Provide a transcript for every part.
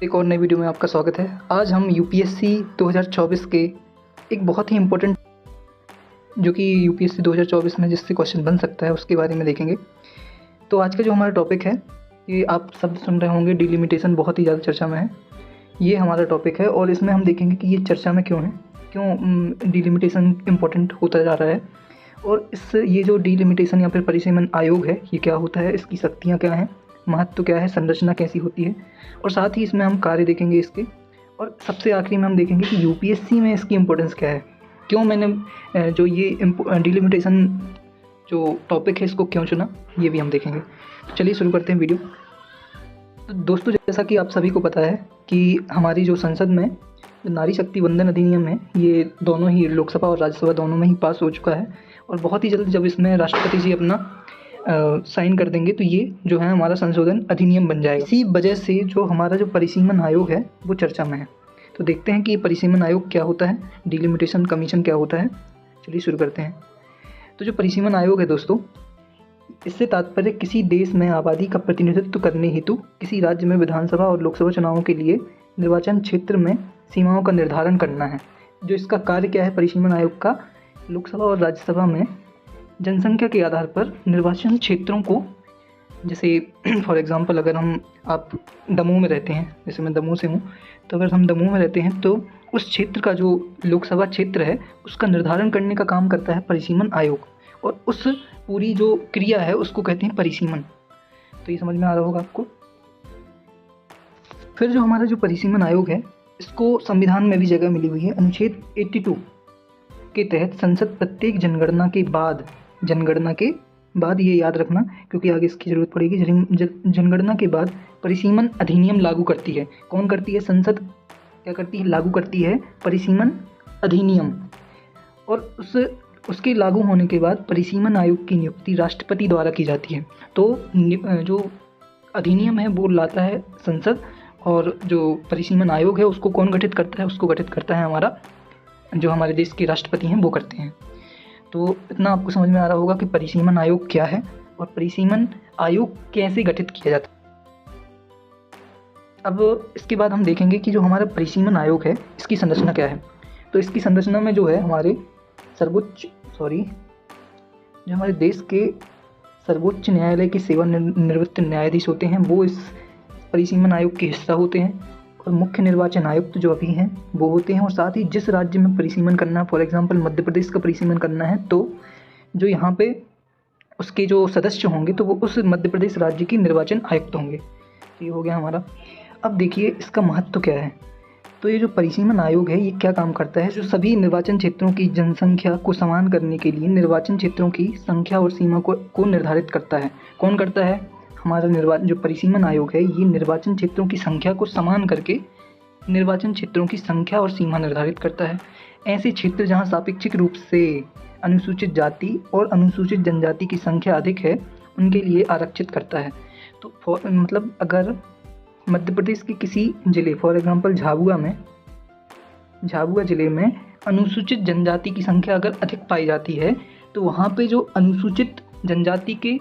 एक और नई वीडियो में आपका स्वागत है। आज हम यूपीएससी 2024 के एक बहुत ही इम्पोर्टेंट जो कि यूपीएससी 2024 में जिससे क्वेश्चन बन सकता है उसके बारे में देखेंगे। तो आज का जो हमारा टॉपिक है, ये आप सब सुन रहे होंगे, डिलिमिटेशन बहुत ही ज़्यादा चर्चा में है। ये हमारा टॉपिक है और इसमें हम देखेंगे कि ये चर्चा में क्यों है, क्यों डिलिमिटेशन इम्पोर्टेंट होता जा रहा है और ये जो डिलिमिटेशन या फिर परिसीमन आयोग है ये क्या होता है, इसकी शक्तियाँ क्या हैं, महत्व क्या है, संरचना कैसी होती है, और साथ ही इसमें हम कार्य देखेंगे इसके, और सबसे आखिरी में हम देखेंगे कि यूपीएससी में इसकी इम्पोर्टेंस क्या है, क्यों मैंने जो ये डिलिमिटेशन जो टॉपिक है इसको क्यों चुना, ये भी हम देखेंगे। तो चलिए शुरू करते हैं वीडियो। तो दोस्तों, जैसा कि आप सभी को पता है कि हमारी जो संसद में जो नारी शक्ति वंदन अधिनियम है, ये दोनों ही लोकसभा और राज्यसभा दोनों में ही पास हो चुका है और बहुत ही जल्द जब इसमें राष्ट्रपति जी अपना साइन कर देंगे तो ये जो है हमारा संशोधन अधिनियम बन जाएगा। इसी वजह से जो हमारा जो परिसीमन आयोग है वो चर्चा में है। तो देखते हैं कि ये परिसीमन आयोग क्या होता है, डिलिमिटेशन कमीशन क्या होता है। चलिए शुरू करते हैं। तो जो परिसीमन आयोग है दोस्तों, इससे तात्पर्य किसी देश में आबादी का प्रतिनिधित्व करने हेतु किसी राज्य में विधानसभा और लोकसभा चुनावों के लिए निर्वाचन क्षेत्र में सीमाओं का निर्धारण करना है। जो इसका कार्य क्या है परिसीमन आयोग का, लोकसभा और राज्यसभा में जनसंख्या के आधार पर निर्वाचन क्षेत्रों को, जैसे फॉर एग्जांपल अगर आप दमोह में रहते हैं, जैसे मैं दमोह से हूँ, तो अगर हम दमोह में रहते हैं तो उस क्षेत्र का जो लोकसभा क्षेत्र है उसका निर्धारण करने का काम करता है परिसीमन आयोग, और उस पूरी जो क्रिया है उसको कहते हैं परिसीमन। तो ये समझ में आ रहा होगा आपको। फिर जो हमारा जो परिसीमन आयोग है इसको संविधान में भी जगह मिली हुई है। अनुच्छेद 82 के तहत संसद प्रत्येक जनगणना के बाद ये याद रखना क्योंकि आगे इसकी ज़रूरत पड़ेगी, जनगणना के बाद परिसीमन अधिनियम लागू करती है। कौन करती है? संसद क्या करती है? लागू करती है परिसीमन अधिनियम। और उसके लागू होने के बाद परिसीमन आयोग की नियुक्ति राष्ट्रपति द्वारा की जाती है। तो जो अधिनियम है वो लाता है संसद, और जो परिसीमन आयोग है उसको कौन गठित करता है? उसको गठित करता है हमारे देश के राष्ट्रपति हैं वो करते हैं। तो इतना आपको समझ में आ रहा होगा कि परिसीमन आयोग क्या है और परिसीमन आयोग कैसे गठित किया जाता है। अब इसके बाद हम देखेंगे कि जो हमारा परिसीमन आयोग है इसकी संरचना क्या है। तो इसकी संरचना में जो है हमारे जो हमारे देश के सर्वोच्च न्यायालय के सेवानिवृत्त न्यायाधीश होते हैं वो इस परिसीमन आयोग के हिस्सा होते हैं, और मुख्य निर्वाचन आयुक्त जो अभी हैं वो होते हैं। और साथ ही जिस राज्य में परिसीमन करना है, फॉर एग्जांपल मध्य प्रदेश का परिसीमन करना है, तो जो यहाँ पे उसके जो सदस्य होंगे तो वो उस मध्य प्रदेश राज्य की निर्वाचन आयुक्त होंगे। तो ये हो गया हमारा। अब देखिए इसका महत्व क्या है। तो ये जो परिसीमन आयोग है ये क्या काम करता है? जो सभी निर्वाचन क्षेत्रों की जनसंख्या को समान करने के लिए निर्वाचन क्षेत्रों की संख्या और सीमा को निर्धारित करता है। कौन करता है? हमारा जो परिसीमन आयोग है ये निर्वाचन क्षेत्रों की संख्या को समान करके निर्वाचन क्षेत्रों की संख्या और सीमा निर्धारित करता है। ऐसे क्षेत्र जहां सापेक्षिक रूप से अनुसूचित जाति और अनुसूचित जनजाति की संख्या अधिक है उनके लिए आरक्षित करता है। तो मतलब अगर मध्य प्रदेश के किसी जिले, फॉर एग्जांपल झाबुआ जिले में अनुसूचित जनजाति की संख्या अगर अधिक पाई जाती है तो वहाँ पे जो अनुसूचित जनजाति के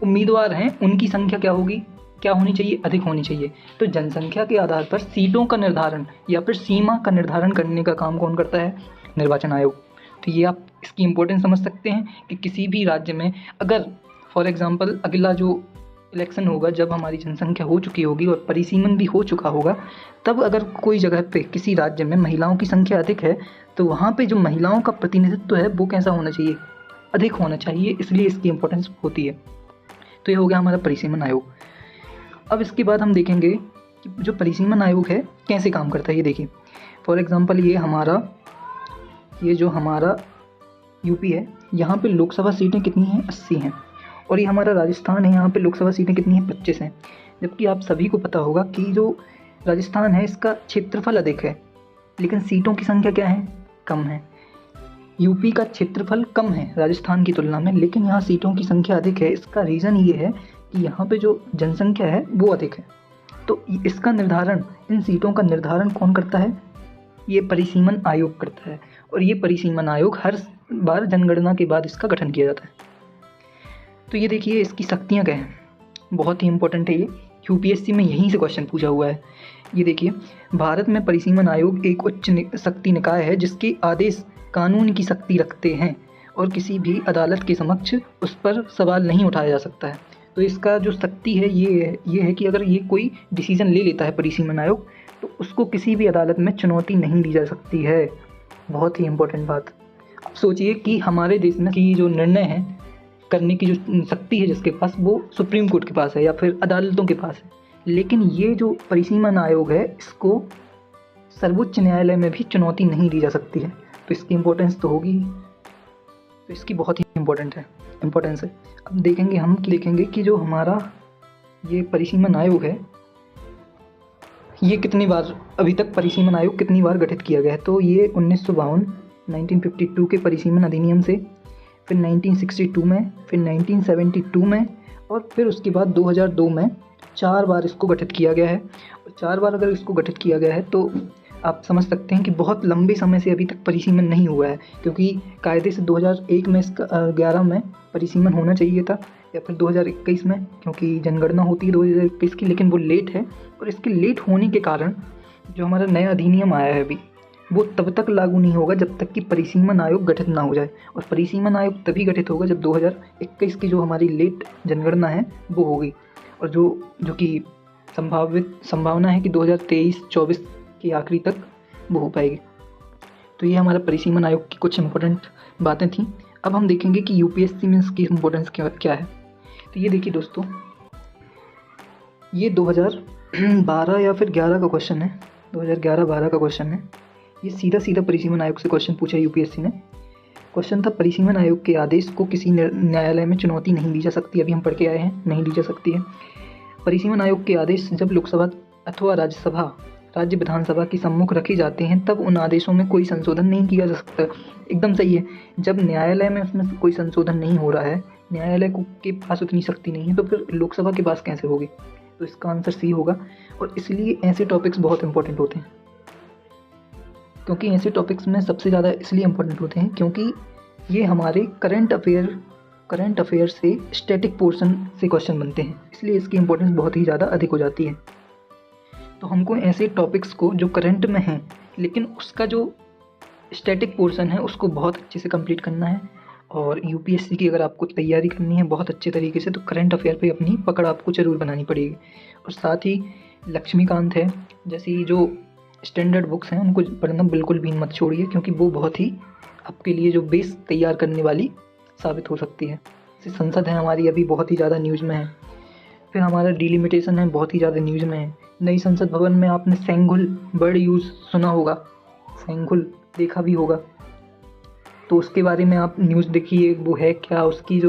उम्मीदवार हैं उनकी संख्या क्या होनी चाहिए? अधिक होनी चाहिए। तो जनसंख्या के आधार पर सीटों का निर्धारण या फिर सीमा का निर्धारण करने का काम कौन करता है? निर्वाचन आयोग। तो ये आप इसकी इम्पोर्टेंस समझ सकते हैं कि किसी भी राज्य में अगर फॉर एग्जांपल अगला जो इलेक्शन होगा जब हमारी जनसंख्या हो चुकी होगी और परिसीमन भी हो चुका होगा, तब अगर कोई जगह पे किसी राज्य में महिलाओं की संख्या अधिक है तो वहाँ पे जो महिलाओं का प्रतिनिधित्व है वो कैसा होना चाहिए? अधिक होना चाहिए, इसलिए इसकी इम्पोर्टेंस होती है। तो ये हो गया हमारा परिसीमन आयोग। अब इसके बाद हम देखेंगे कि जो परिसीमन आयोग है कैसे काम करता है। ये देखिए फॉर एग्जांपल ये जो हमारा यूपी है, यहाँ पे लोकसभा सीटें कितनी हैं? 80 हैं। और ये हमारा राजस्थान है, यहाँ पे लोकसभा सीटें कितनी हैं? 25 हैं। जबकि आप सभी को पता होगा कि जो राजस्थान है इसका क्षेत्रफल अधिक है लेकिन सीटों की संख्या क्या है? कम है। यूपी का क्षेत्रफल कम है राजस्थान की तुलना में, लेकिन यहाँ सीटों की संख्या अधिक है। इसका रीज़न ये है कि यहाँ पे जो जनसंख्या है वो अधिक है। तो इसका निर्धारण, इन सीटों का निर्धारण कौन करता है? ये परिसीमन आयोग करता है। और ये परिसीमन आयोग हर बार जनगणना के बाद इसका गठन किया जाता है। तो ये देखिए इसकी शक्तियाँ क्या हैं, बहुत ही इंपॉर्टेंट है ये यूपीएससी में यहीं से क्वेश्चन पूछा हुआ है। ये देखिए, भारत में परिसीमन आयोग एक उच्च शक्ति निकाय है जिसके आदेश कानून की शक्ति रखते हैं और किसी भी अदालत के समक्ष उस पर सवाल नहीं उठाया जा सकता है। तो इसका जो शक्ति है ये है कि अगर ये कोई डिसीजन ले लेता है परिसीमन आयोग, तो उसको किसी भी अदालत में चुनौती नहीं दी जा सकती है। बहुत ही इम्पोर्टेंट बात। अब सोचिए कि हमारे देश में की जो निर्णय है करने की जो शक्ति है जिसके पास, वो सुप्रीम कोर्ट के पास है या फिर अदालतों के पास है, लेकिन ये जो परिसीमन आयोग है इसको सर्वोच्च न्यायालय में भी चुनौती नहीं दी जा सकती है। तो इसकी इम्पोर्टेंस तो होगी, तो इसकी बहुत ही इम्पोर्टेंस है। अब देखेंगे कि जो हमारा ये परिसीमन आयोग है, ये कितनी बार अभी तक परिसीमन आयोग कितनी बार गठित किया गया है। तो ये 1952 के परिसीमन अधिनियम से, फिर 1962 में, फिर 1972 में और फिर उसके बाद 2002 में 4 बार इसको गठित किया गया है। और 4 बार अगर इसको गठित किया गया है तो आप समझ सकते हैं कि बहुत लंबे समय से अभी तक परिसीमन नहीं हुआ है, क्योंकि कायदे से 2001 में 11 में परिसीमन होना चाहिए था, या फिर 2021 में, क्योंकि जनगणना होती है 2021 की, लेकिन वो लेट है। और इसके लेट होने के कारण जो हमारा नया अधिनियम आया है अभी, वो तब तक लागू नहीं होगा जब तक कि परिसीमन आयोग गठित ना हो जाए। और परिसीमन आयोग तभी गठित होगा जब 2021 की जो हमारी लेट जनगणना है वो होगी, और जो कि संभावना है कि 2023-24 के आखिरी तक वो हो पाएगी। तो ये हमारा परिसीमन आयोग की कुछ इम्पोर्टेंट बातें थी। अब हम देखेंगे कि यूपीएससी में इसकी इम्पोर्टेंस क्या है। तो ये देखिए दोस्तों, ये 2012 या फिर 11 का क्वेश्चन है, 2011-12 का क्वेश्चन है। ये सीधा परिसीमन आयोग से क्वेश्चन पूछा यूपीएससी ने। क्वेश्चन था, परिसीमन आयोग के आदेश को किसी न्यायालय में चुनौती नहीं दी जा सकती। अभी हम पढ़ के आए हैं, नहीं दी जा सकती है। परिसीमन आयोग के आदेश जब लोकसभा अथवा राज्य विधानसभा के सम्मुख रखे जाते हैं तब उन आदेशों में कोई संशोधन नहीं किया जा सकता। एकदम सही है। जब न्यायालय में उसमें कोई संशोधन नहीं हो रहा है, न्यायालय के पास उतनी शक्ति नहीं है, तो फिर लोकसभा के पास कैसे होगी। तो इसका आंसर सी होगा। और इसलिए ऐसे टॉपिक्स बहुत इंपॉर्टेंट होते हैं, क्योंकि ऐसे टॉपिक्स में सबसे ज़्यादा इसलिए इम्पोर्टेंट होते हैं क्योंकि ये हमारे करंट अफेयर से स्टैटिक पोर्शन से क्वेश्चन बनते हैं, इसलिए इसकी इम्पोर्टेंस बहुत ही ज़्यादा अधिक हो जाती है। तो हमको ऐसे टॉपिक्स को जो करंट में हैं लेकिन उसका जो स्टैटिक पोर्शन है उसको बहुत अच्छे से कंप्लीट करना है। और यूपीएससी की अगर आपको तैयारी करनी है बहुत अच्छे तरीके से, तो करंट अफेयर पे अपनी पकड़ आपको ज़रूर बनानी पड़ेगी। और साथ ही लक्ष्मीकांत है जैसी जो स्टैंडर्ड बुक्स हैं उनको पढ़ना बिल्कुल भी मत छोड़िए, क्योंकि वो बहुत ही आपके लिए जो बेस तैयार करने वाली साबित हो सकती है। जैसे संसद है हमारी, अभी बहुत ही ज़्यादा न्यूज़ में है। फिर हमारा डिलिमिटेशन है, बहुत ही ज़्यादा न्यूज़ में है। नई संसद भवन में आपने सेंगुल वर्ड यूज़ सुना होगा, सेंगुल देखा भी होगा, तो उसके बारे में आप न्यूज़ देखिए, वो है क्या, उसकी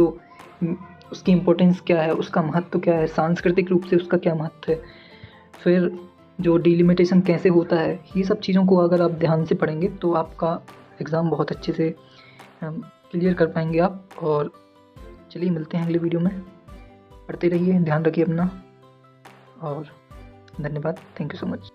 इम्पोर्टेंस क्या है, उसका महत्व क्या है, सांस्कृतिक रूप से उसका क्या महत्व है। फिर जो डिलिमिटेशन कैसे होता है, ये सब चीज़ों को अगर आप ध्यान से पढ़ेंगे तो आपका एग्ज़ाम बहुत अच्छे से क्लियर कर पाएंगे आप। और चलिए मिलते हैं अगले वीडियो में। पढ़ते रहिए, ध्यान रखिए अपना, और धन्यवाद। Thank you so much.